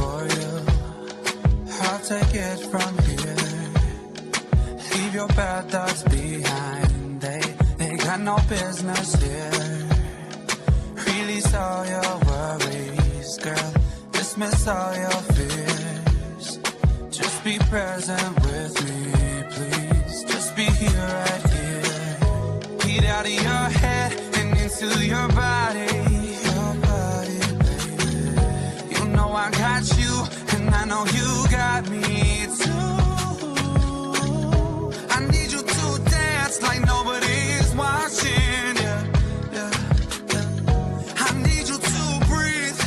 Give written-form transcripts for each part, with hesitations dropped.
for you. I'll take it from here. Leave your bad thoughts behind. They got no business here. Release all your worries, girl. Dismiss all your fears. Just be present with me, please. Just be here, right here. Get out of your head and into your body. Your body, baby. You know I got you, and I know you got me too. I need you to dance like nobody's watching. Yeah, yeah, yeah. I need you to breathe.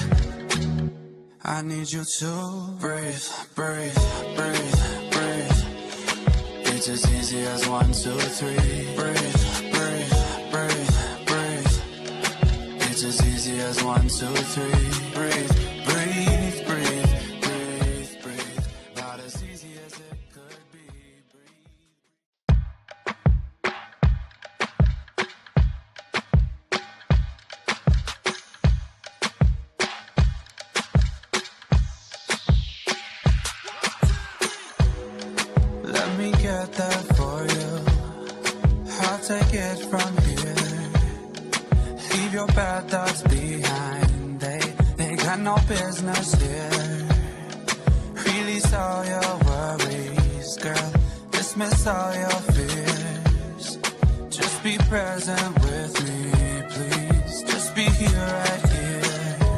I need you to breathe, breathe, breathe, breathe. It's as easy as 1, 2, 3. Breathe, breathe, breathe, breathe. It's as easy as 1, 2, 3. Breathe, breathe, breathe, breathe, breathe. About as easy as it could be. Let me get that for you. I'll take it from here. Leave your bad thoughts behind. They got no business here. Release all your worries, girl. Dismiss all your fears. Just be present with me, please. Just be here, right here.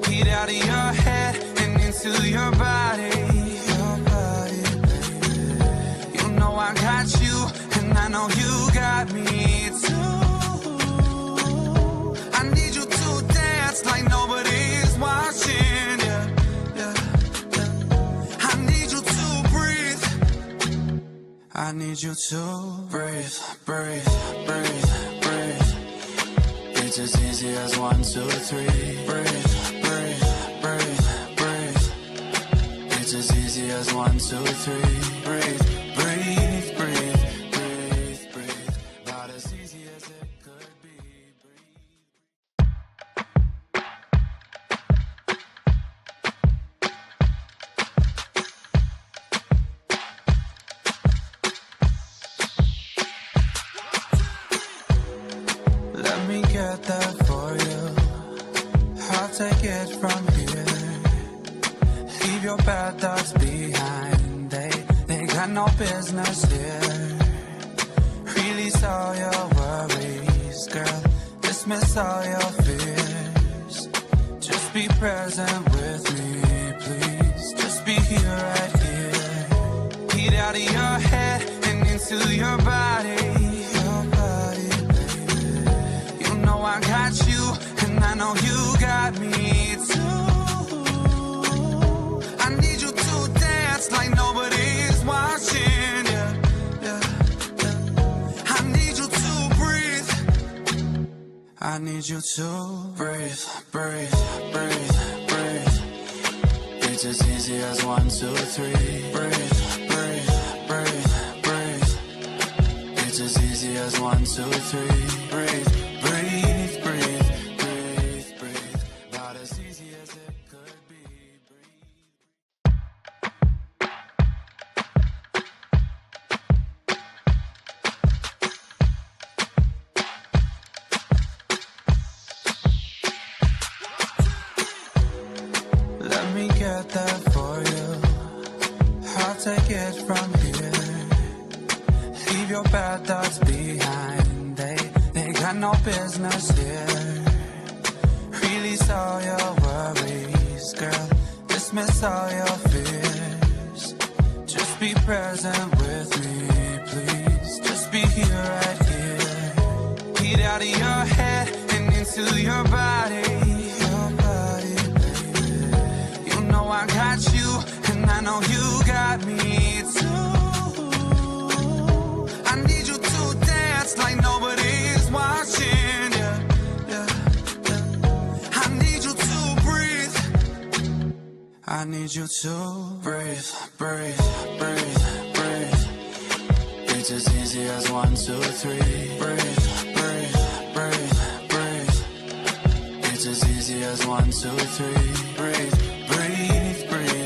Get out of your head and into your body. Your body, baby. You know I got you, and I know you got me too. I need you to dance like nobody's watching. Yeah, yeah, yeah. I need you to breathe. I need you to breathe, breathe, breathe, breathe. It's as easy as 1, 2, 3. Breathe, breathe, breathe, breathe. It's as easy as 1, 2, 3. Breathe, breathe, breathe, breathe, breathe. About as easy as it could be. Let me get that for you. I'll take it from here. Leave your bad thoughts behind. They got no business here. Release all your worries, girl. Dismiss all your fears. Just be present with me, please. Just be here, right here. Get out of your head and into your body. Your body, baby. You know I got you, and I know you got me too. I need you to dance like nobody's watching. Yeah, yeah, yeah. I need you to breathe. I need you to breathe, breathe, breathe, breathe. It's as easy as 1, 2, 3. Breathe, breathe, breathe, breathe. It's as easy as 1, 2, 3. Breathe, breathe, breathe, breathe, breathe. About as easy as it could be. Let me get that for you. I'll take it from here. Leave your bad thoughts behind. They got no business here. Release all your worries, girl. Dismiss all your fears. Just be present with me, please. Just be here, right here. Get out of your head and into your body. Your body, baby. You know I got you, and I know you got me too. I need you to dance like nobody's watching. Yeah, yeah, yeah. I need you to breathe. I need you to breathe, breathe, breathe, breathe. It's as easy as 1, 2, 3. Breathe, breathe, breathe, breathe. It's as easy as 1, 2, 3. Breathe, breathe, breathe.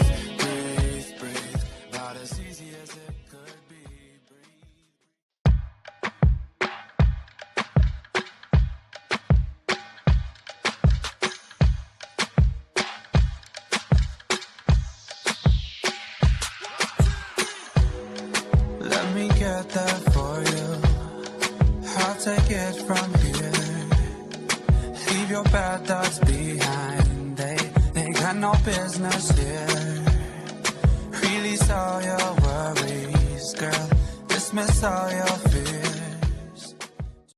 your bad thoughts behind. They got no business here. Release all your worries, girl. Dismiss all your fears.